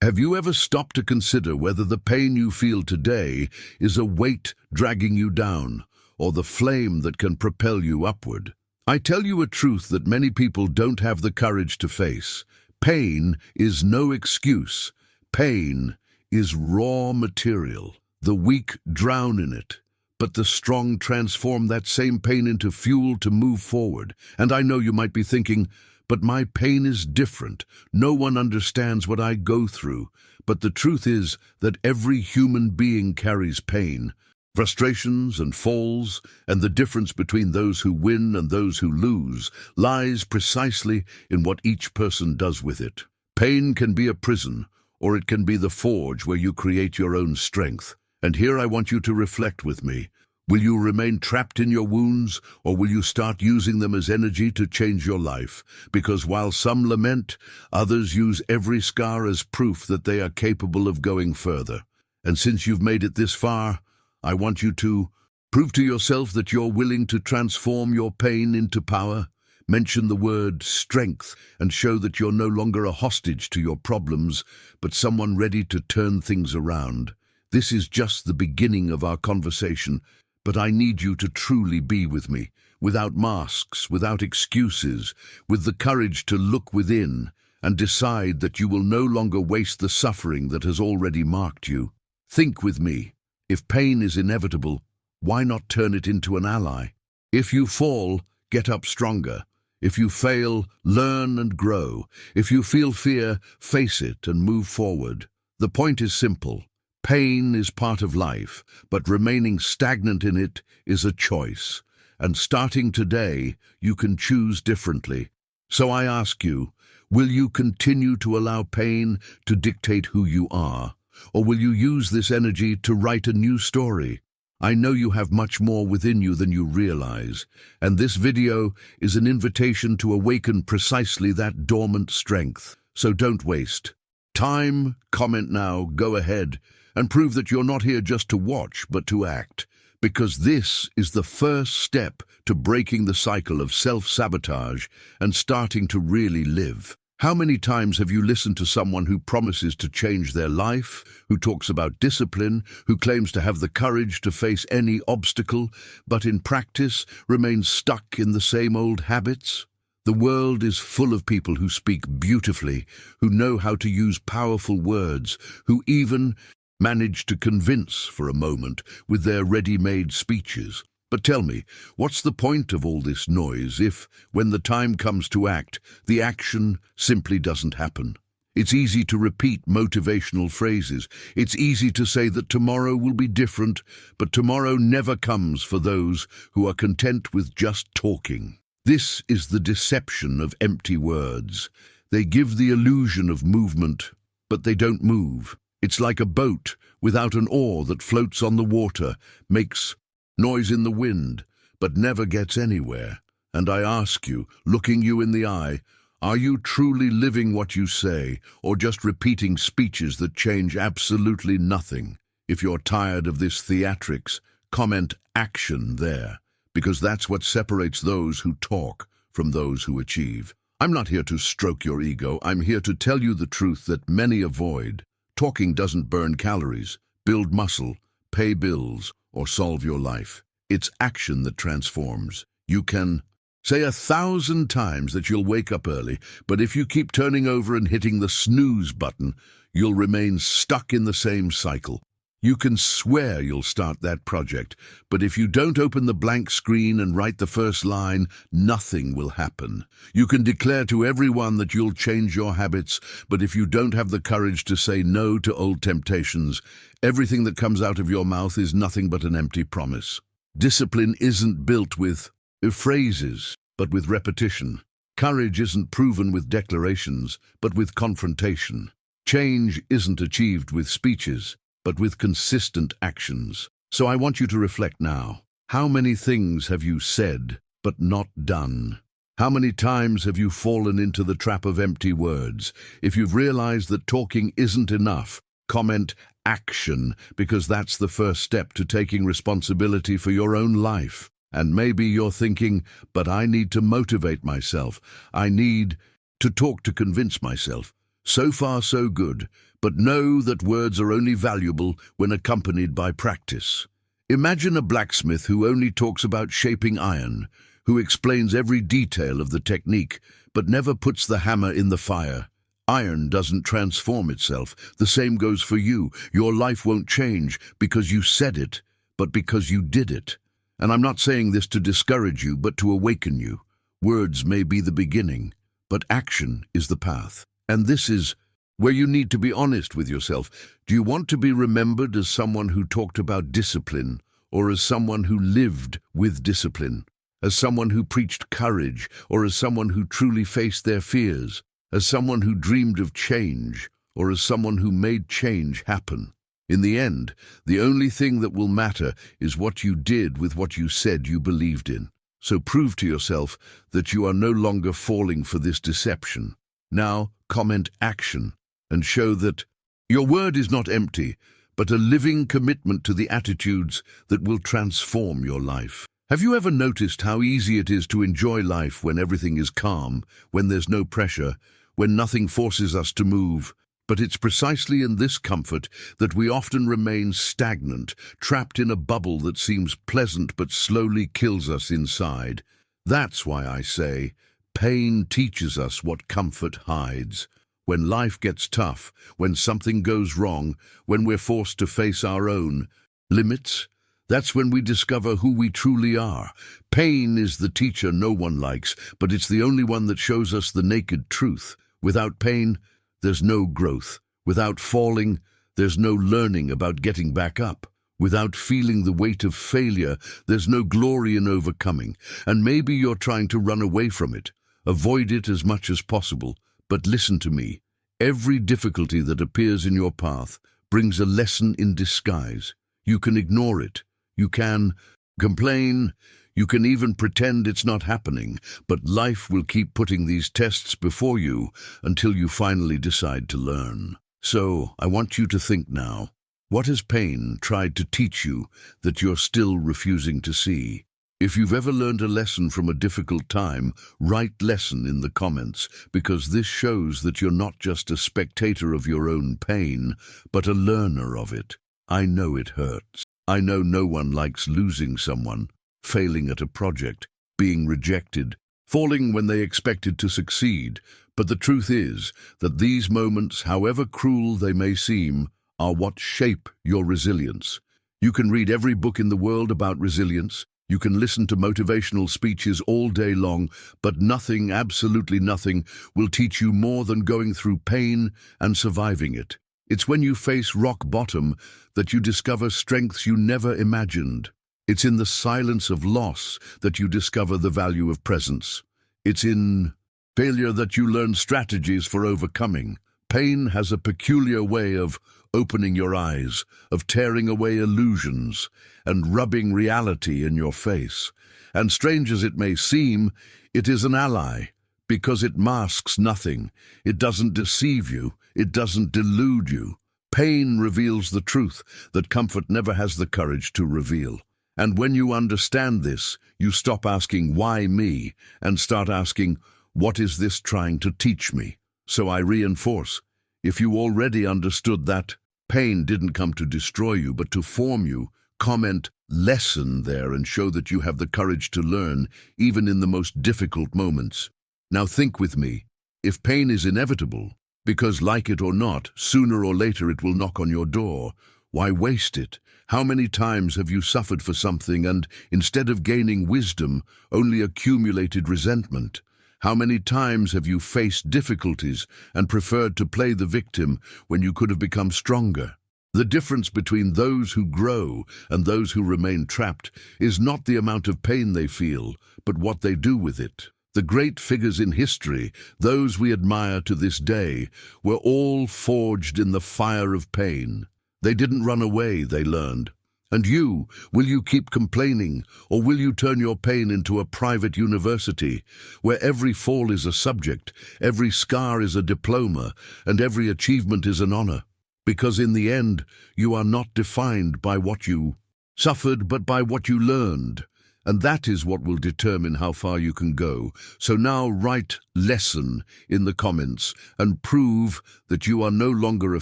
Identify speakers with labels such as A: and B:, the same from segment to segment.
A: Have you ever stopped to consider whether the pain you feel today is a weight dragging you down, or the flame that can propel you upward? I tell you a truth that many people don't have the courage to face. Pain is no excuse. Pain is raw material. The weak drown in it, but the strong transform that same pain into fuel to move forward. And I know you might be thinking, but my pain is different. No one understands what I go through. But the truth is that every human being carries pain, frustrations and falls, and the difference between those who win and those who lose lies precisely in what each person does with it. Pain can be a prison, or it can be the forge where you create your own strength. And here I want you to reflect with me. Will you remain trapped in your wounds, or will you start using them as energy to change your life? Because while some lament, others use every scar as proof that they are capable of going further. And since you've made it this far, I want you to prove to yourself that you're willing to transform your pain into power. Mention the word strength and show that you're no longer a hostage to your problems, but someone ready to turn things around. This is just the beginning of our conversation. But I need you to truly be with me, without masks, without excuses, with the courage to look within and decide that you will no longer waste the suffering that has already marked you. Think with me. If pain is inevitable, why not turn it into an ally? If you fall, get up stronger. If you fail, learn and grow. If you feel fear, face it and move forward. The point is simple. Pain is part of life, but remaining stagnant in it is a choice. And starting today, you can choose differently. So I ask you, will you continue to allow pain to dictate who you are? Or will you use this energy to write a new story? I know you have much more within you than you realize, and this video is an invitation to awaken precisely that dormant strength. So don't waste time. Comment now, go ahead, and prove that you're not here just to watch, but to act. Because this is the first step to breaking the cycle of self-sabotage and starting to really live. How many times have you listened to someone who promises to change their life, who talks about discipline, who claims to have the courage to face any obstacle, but in practice remains stuck in the same old habits? The world is full of people who speak beautifully, who know how to use powerful words, who even manage to convince for a moment with their ready-made speeches. But tell me, what's the point of all this noise if, when the time comes to act, the action simply doesn't happen? It's easy to repeat motivational phrases. It's easy to say that tomorrow will be different, but tomorrow never comes for those who are content with just talking. This is the deception of empty words. They give the illusion of movement, but they don't move. It's like a boat without an oar that floats on the water, makes noise in the wind, but never gets anywhere. And I ask you, looking you in the eye, are you truly living what you say, or just repeating speeches that change absolutely nothing? If you're tired of this theatrics, comment action there, because that's what separates those who talk from those who achieve. I'm not here to stroke your ego. I'm here to tell you the truth that many avoid. Talking doesn't burn calories, build muscle, pay bills, or solve your life. It's action that transforms. You can say 1,000 times that you'll wake up early, but if you keep turning over and hitting the snooze button, you'll remain stuck in the same cycle. You can swear you'll start that project, but if you don't open the blank screen and write the first line, nothing will happen. You can declare to everyone that you'll change your habits, but if you don't have the courage to say no to old temptations, everything that comes out of your mouth is nothing but an empty promise. Discipline isn't built with phrases, but with repetition. Courage isn't proven with declarations, but with confrontation. Change isn't achieved with speeches, but with consistent actions. So I want you to reflect now. How many things have you said, but not done? How many times have you fallen into the trap of empty words? If you've realized that talking isn't enough, comment action, because that's the first step to taking responsibility for your own life. And maybe you're thinking, but I need to motivate myself. I need to talk to convince myself. So far, so good, but know that words are only valuable when accompanied by practice. Imagine a blacksmith who only talks about shaping iron, who explains every detail of the technique, but never puts the hammer in the fire. Iron doesn't transform itself. The same goes for you. Your life won't change because you said it, but because you did it. And I'm not saying this to discourage you, but to awaken you. Words may be the beginning, but action is the path. And this is where you need to be honest with yourself. Do you want to be remembered as someone who talked about discipline, or as someone who lived with discipline? As someone who preached courage, or as someone who truly faced their fears? As someone who dreamed of change, or as someone who made change happen? In the end, the only thing that will matter is what you did with what you said you believed in. So prove to yourself that you are no longer falling for this deception. Now, comment action and show that your word is not empty, but a living commitment to the attitudes that will transform your life. Have you ever noticed how easy it is to enjoy life when everything is calm, when there's no pressure, when nothing forces us to move? But it's precisely in this comfort that we often remain stagnant, trapped in a bubble that seems pleasant but slowly kills us inside. That's why I say, pain teaches us what comfort hides. When life gets tough, when something goes wrong, when we're forced to face our own limits, that's when we discover who we truly are. Pain is the teacher no one likes, but it's the only one that shows us the naked truth. Without pain, there's no growth. Without falling, there's no learning about getting back up. Without feeling the weight of failure, there's no glory in overcoming. And maybe you're trying to run away from it. Avoid it as much as possible. But listen to me. Every difficulty that appears in your path brings a lesson in disguise. You can ignore it. You can complain. You can even pretend it's not happening, but life will keep putting these tests before you until you finally decide to learn. So, I want you to think now. What has pain tried to teach you that you're still refusing to see? If you've ever learned a lesson from a difficult time, write lesson in the comments, because this shows that you're not just a spectator of your own pain, but a learner of it. I know it hurts. I know no one likes losing someone, failing at a project, being rejected, falling when they expected to succeed. But the truth is that these moments, however cruel they may seem, are what shape your resilience. You can read every book in the world about resilience. You can listen to motivational speeches all day long, but nothing, absolutely nothing, will teach you more than going through pain and surviving it. It's when you face rock bottom that you discover strengths you never imagined. It's in the silence of loss that you discover the value of presence. It's in failure that you learn strategies for overcoming. Pain has a peculiar way of opening your eyes, of tearing away illusions, and rubbing reality in your face. And strange as it may seem, it is an ally, because it masks nothing. It doesn't deceive you. It doesn't delude you. Pain reveals the truth that comfort never has the courage to reveal. And when you understand this, you stop asking, why me? And start asking, what is this trying to teach me? So I reinforce, if you already understood that pain didn't come to destroy you, but to form you, comment lesson there and show that you have the courage to learn, even in the most difficult moments. Now think with me. If pain is inevitable, because like it or not, sooner or later it will knock on your door, why waste it? How many times have you suffered for something and, instead of gaining wisdom, only accumulated resentment? How many times have you faced difficulties and preferred to play the victim when you could have become stronger? The difference between those who grow and those who remain trapped is not the amount of pain they feel, but what they do with it. The great figures in history, those we admire to this day, were all forged in the fire of pain. They didn't run away, they learned. And you, will you keep complaining, or will you turn your pain into a private university, where every fall is a subject, every scar is a diploma, and every achievement is an honor? Because in the end, you are not defined by what you suffered, but by what you learned. And that is what will determine how far you can go. So now write lesson in the comments and prove that you are no longer a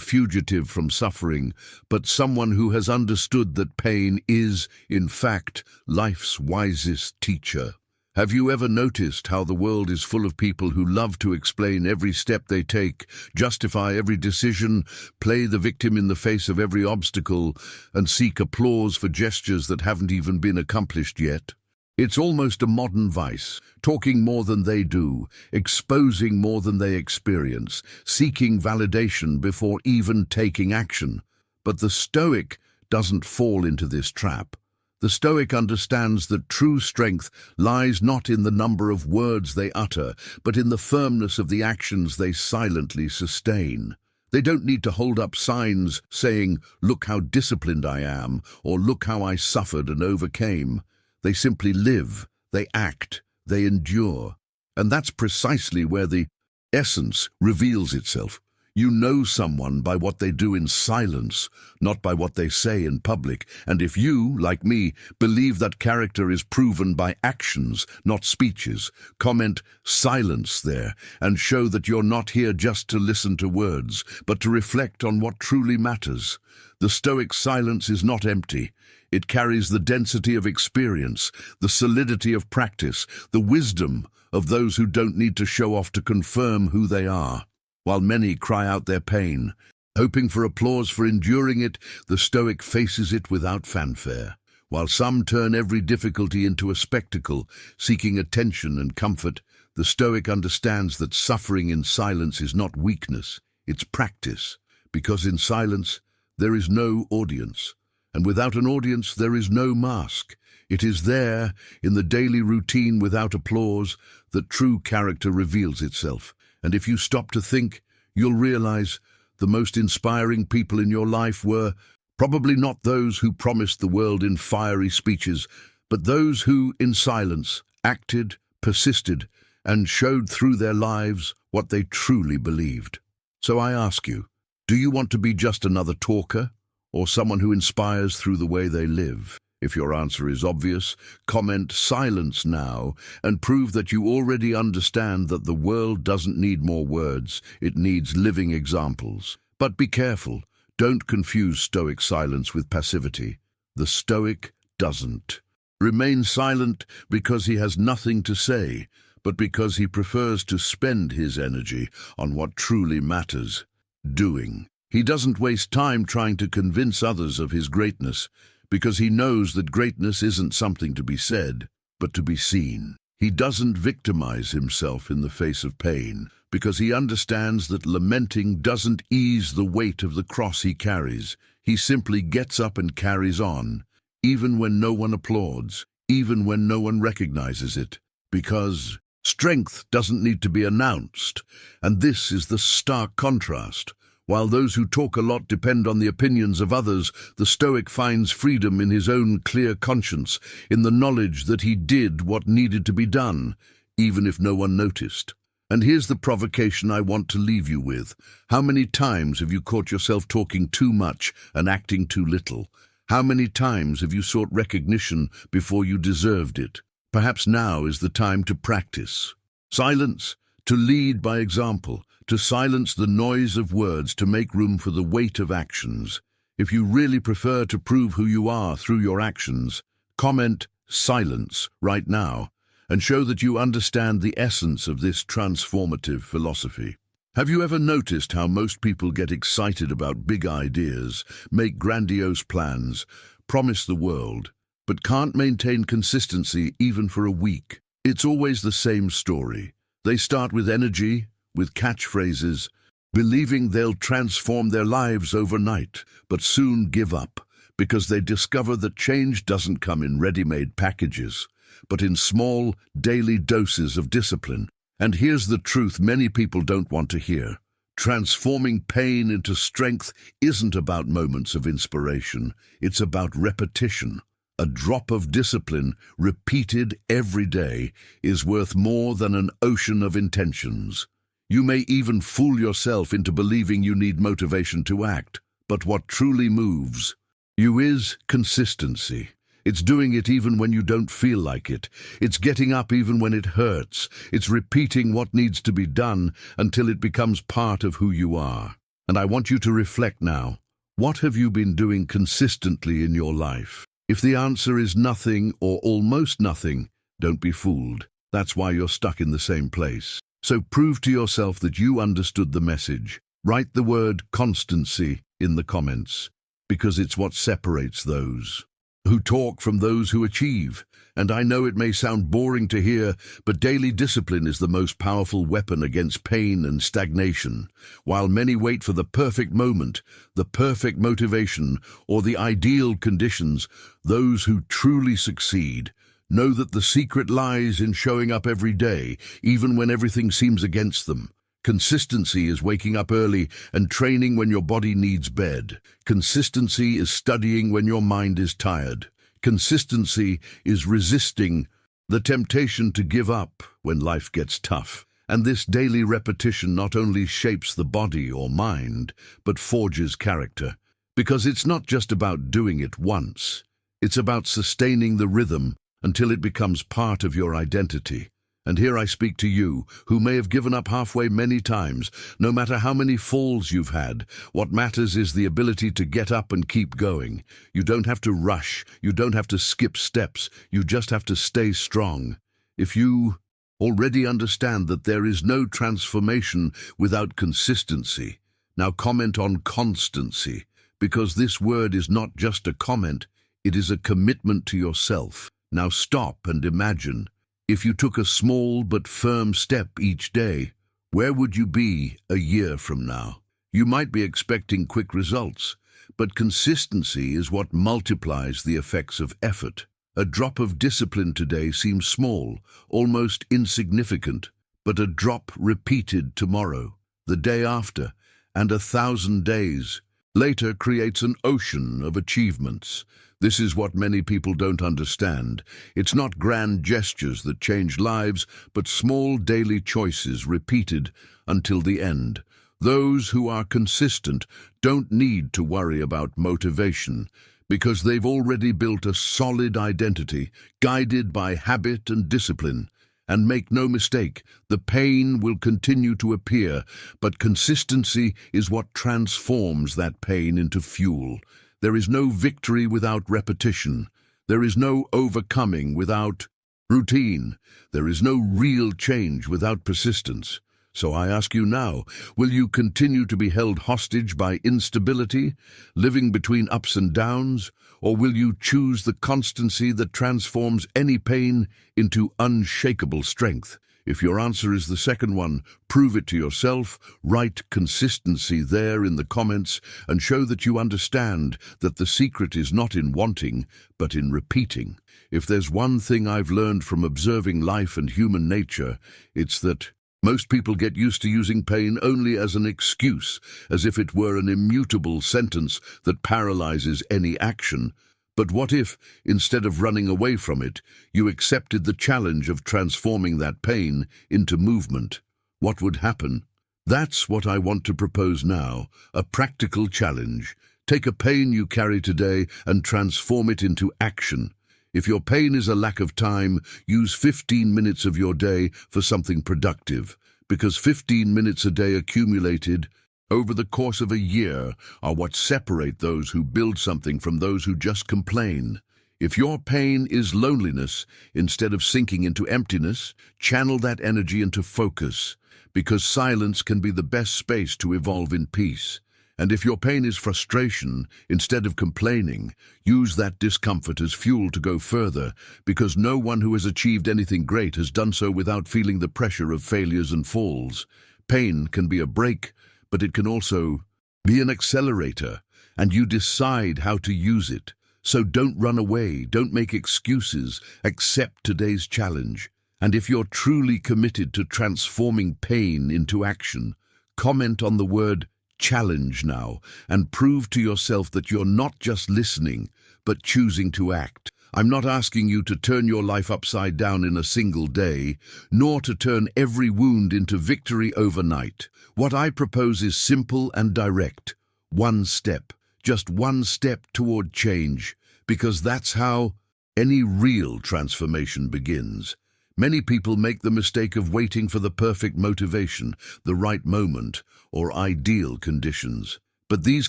A: fugitive from suffering, but someone who has understood that pain is, in fact, life's wisest teacher. Have you ever noticed how the world is full of people who love to explain every step they take, justify every decision, play the victim in the face of every obstacle, and seek applause for gestures that haven't even been accomplished yet? It's almost a modern vice, talking more than they do, exposing more than they experience, seeking validation before even taking action. But the Stoic doesn't fall into this trap. The Stoic understands that true strength lies not in the number of words they utter, but in the firmness of the actions they silently sustain. They don't need to hold up signs saying, "Look how disciplined I am," or "Look how I suffered and overcame." They simply live, they act, they endure. And that's precisely where the essence reveals itself. You know someone by what they do in silence, not by what they say in public. And if you, like me, believe that character is proven by actions, not speeches, comment silence there and show that you're not here just to listen to words, but to reflect on what truly matters. The Stoic silence is not empty. It carries the density of experience, the solidity of practice, the wisdom of those who don't need to show off to confirm who they are. While many cry out their pain, hoping for applause for enduring it, the Stoic faces it without fanfare. While some turn every difficulty into a spectacle, seeking attention and comfort, the Stoic understands that suffering in silence is not weakness, it's practice. Because in silence, there is no audience. And without an audience, there is no mask. It is there, in the daily routine without applause, that true character reveals itself. And if you stop to think, you'll realize the most inspiring people in your life were probably not those who promised the world in fiery speeches, but those who, in silence, acted, persisted, and showed through their lives what they truly believed. So I ask you, do you want to be just another talker, or someone who inspires through the way they live? If your answer is obvious, comment silence now and prove that you already understand that the world doesn't need more words, it needs living examples. But be careful, don't confuse Stoic silence with passivity. The Stoic doesn't remain silent because he has nothing to say, but because he prefers to spend his energy on what truly matters, doing. He doesn't waste time trying to convince others of his greatness, because he knows that greatness isn't something to be said, but to be seen. He doesn't victimize himself in the face of pain, because he understands that lamenting doesn't ease the weight of the cross he carries. He simply gets up and carries on, even when no one applauds, even when no one recognizes it, because strength doesn't need to be announced. And this is the stark contrast. While those who talk a lot depend on the opinions of others, the Stoic finds freedom in his own clear conscience, in the knowledge that he did what needed to be done, even if no one noticed. And here's the provocation I want to leave you with. How many times have you caught yourself talking too much and acting too little? How many times have you sought recognition before you deserved it? Perhaps now is the time to practice. Silence, to lead by example, to silence the noise of words, to make room for the weight of actions. If you really prefer to prove who you are through your actions, comment silence right now and show that you understand the essence of this transformative philosophy. Have you ever noticed how most people get excited about big ideas, make grandiose plans, promise the world, but can't maintain consistency even for a week? It's always the same story. They start with energy, with catchphrases, believing they'll transform their lives overnight, but soon give up because they discover that change doesn't come in ready-made packages, but in small, daily doses of discipline. And here's the truth many people don't want to hear. Transforming pain into strength isn't about moments of inspiration, it's about repetition. A drop of discipline, repeated every day, is worth more than an ocean of intentions. You may even fool yourself into believing you need motivation to act, but what truly moves you is consistency. It's doing it even when you don't feel like it. It's getting up even when it hurts. It's repeating what needs to be done until it becomes part of who you are. And I want you to reflect now. What have you been doing consistently in your life? If the answer is nothing or almost nothing, don't be fooled. That's why you're stuck in the same place. So prove to yourself that you understood the message. Write the word constancy in the comments, because it's what separates those who talk from those who achieve. And I know it may sound boring to hear, but daily discipline is the most powerful weapon against pain and stagnation. While many wait for the perfect moment, the perfect motivation, or the ideal conditions, those who truly succeed know that the secret lies in showing up every day, even when everything seems against them. Consistency is waking up early and training when your body needs bed. Consistency is studying when your mind is tired. Consistency is resisting the temptation to give up when life gets tough. And this daily repetition not only shapes the body or mind, but forges character. Because it's not just about doing it once. It's about sustaining the rhythm until it becomes part of your identity. And here I speak to you, who may have given up halfway many times. No matter how many falls you've had, what matters is the ability to get up and keep going. You don't have to rush, you don't have to skip steps, you just have to stay strong. If you already understand that there is no transformation without consistency, now comment on constancy, because this word is not just a comment, it is a commitment to yourself. Now stop and imagine. If you took a small but firm step each day, where would you be a year from now? You might be expecting quick results, but consistency is what multiplies the effects of effort. A drop of discipline today seems small, almost insignificant, but a drop repeated tomorrow, the day after, and 1,000 days later creates an ocean of achievements. This is what many people don't understand. It's not grand gestures that change lives, but small daily choices repeated until the end. Those who are consistent don't need to worry about motivation, because they've already built a solid identity, guided by habit and discipline. And make no mistake, the pain will continue to appear, but consistency is what transforms that pain into fuel. There is no victory without repetition. There is no overcoming without routine. There is no real change without persistence. So I ask you now, will you continue to be held hostage by instability, living between ups and downs, or will you choose the constancy that transforms any pain into unshakable strength? If your answer is the second one, prove it to yourself, write consistency there in the comments, and show that you understand that the secret is not in wanting, but in repeating. If there's one thing I've learned from observing life and human nature, it's that most people get used to using pain only as an excuse, as if it were an immutable sentence that paralyzes any action. But what if, instead of running away from it, you accepted the challenge of transforming that pain into movement? What would happen? That's what I want to propose now, a practical challenge. Take a pain you carry today and transform it into action. If your pain is a lack of time, use 15 minutes of your day for something productive, because 15 minutes a day accumulated over the course of a year are what separate those who build something from those who just complain. If your pain is loneliness, instead of sinking into emptiness, channel that energy into focus, because silence can be the best space to evolve in peace. And if your pain is frustration, instead of complaining, use that discomfort as fuel to go further, because no one who has achieved anything great has done so without feeling the pressure of failures and falls. Pain can be a brake, but it can also be an accelerator, and you decide how to use it. So don't run away, don't make excuses, accept today's challenge. And if you're truly committed to transforming pain into action, comment on the word challenge now, and prove to yourself that you're not just listening, but choosing to act. I'm not asking you to turn your life upside down in a single day, nor to turn every wound into victory overnight. What I propose is simple and direct. One step, just one step toward change, because that's how any real transformation begins. Many people make the mistake of waiting for the perfect motivation, the right moment, or ideal conditions. But these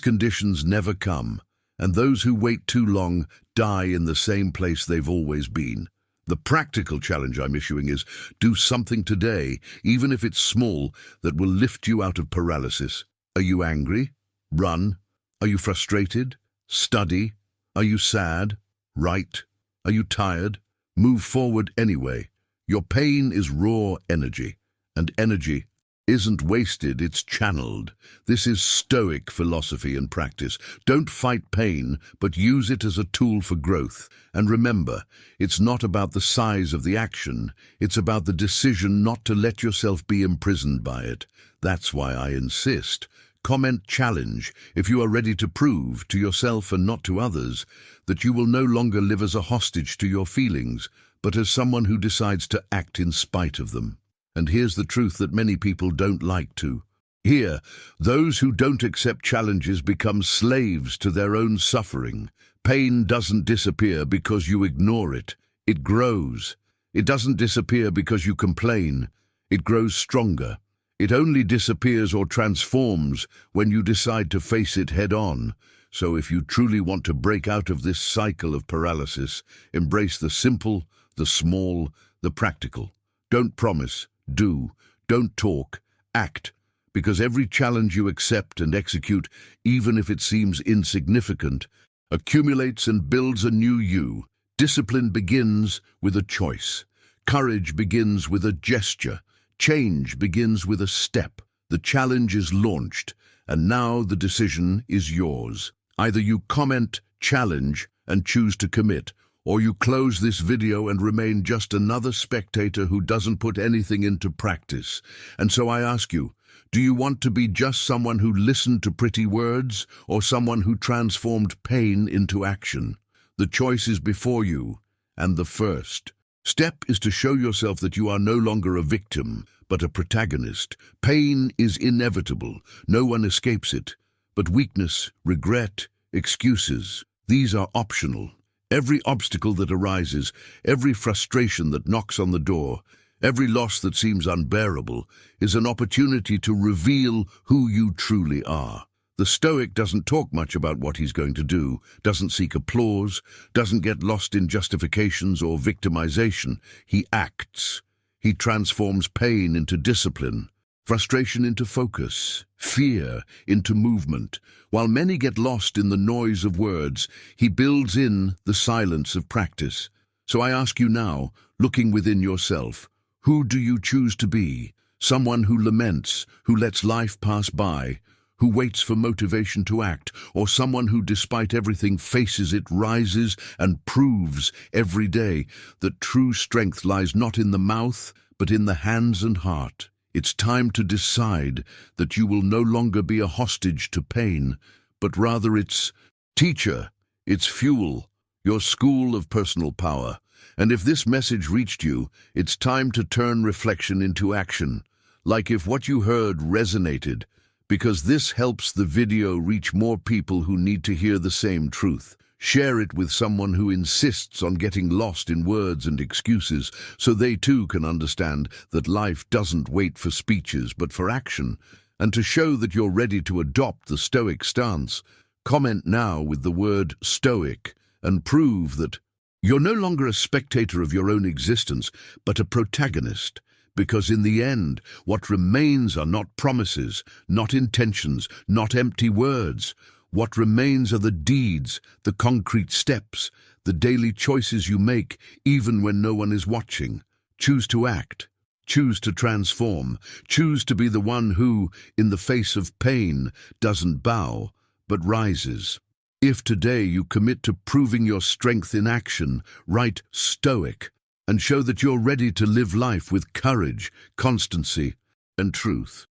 A: conditions never come, and those who wait too long die in the same place they've always been. The practical challenge I'm issuing is, do something today, even if it's small, that will lift you out of paralysis. Are you angry? Run. Are you frustrated? Study. Are you sad? Write. Are you tired? Move forward anyway. Your pain is raw energy, and energy isn't wasted, it's channeled. This is Stoic philosophy and practice. Don't fight pain, but use it as a tool for growth. And remember, it's not about the size of the action, it's about the decision not to let yourself be imprisoned by it. That's why I insist. Comment challenge if you are ready to prove to yourself and not to others that you will no longer live as a hostage to your feelings, but as someone who decides to act in spite of them. And here's the truth that many people don't like to hear. Those who don't accept challenges become slaves to their own suffering. Pain doesn't disappear because you ignore it. It grows. It doesn't disappear because you complain. It grows stronger. It only disappears or transforms when you decide to face it head-on. So if you truly want to break out of this cycle of paralysis, embrace the simple, the small, the practical. Don't promise. Do. Don't talk. Act. Because every challenge you accept and execute, even if it seems insignificant, accumulates and builds a new you. Discipline begins with a choice. Courage begins with a gesture. Change begins with a step. The challenge is launched, and now the decision is yours. Either you comment, challenge, and choose to commit, or you close this video and remain just another spectator who doesn't put anything into practice. And so I ask you, do you want to be just someone who listened to pretty words, or someone who transformed pain into action? The choice is before you, and the first step is to show yourself that you are no longer a victim, but a protagonist. Pain is inevitable. No one escapes it. But weakness, regret, excuses, these are optional. Every obstacle that arises, every frustration that knocks on the door, every loss that seems unbearable, is an opportunity to reveal who you truly are. The Stoic doesn't talk much about what he's going to do, doesn't seek applause, doesn't get lost in justifications or victimization. He acts. He transforms pain into discipline, frustration into focus, fear into movement. While many get lost in the noise of words, he builds in the silence of practice. So I ask you now, looking within yourself, who do you choose to be? Someone who laments, who lets life pass by, who waits for motivation to act, or someone who, despite everything, faces it, rises, and proves every day that true strength lies not in the mouth, but in the hands and heart? It's time to decide that you will no longer be a hostage to pain, but rather its teacher, its fuel, your school of personal power. And if this message reached you, it's time to turn reflection into action, like if what you heard resonated, because this helps the video reach more people who need to hear the same truth. Share it with someone who insists on getting lost in words and excuses, so they too can understand that life doesn't wait for speeches but for action. And to show that you're ready to adopt the Stoic stance, comment now with the word Stoic and prove that you're no longer a spectator of your own existence, but a protagonist. Because in the end, what remains are not promises, not intentions, not empty words. What remains are the deeds, the concrete steps, the daily choices you make, even when no one is watching. Choose to act. Choose to transform. Choose to be the one who, in the face of pain, doesn't bow, but rises. If today you commit to proving your strength in action, write Stoic, and show that you're ready to live life with courage, constancy, and truth.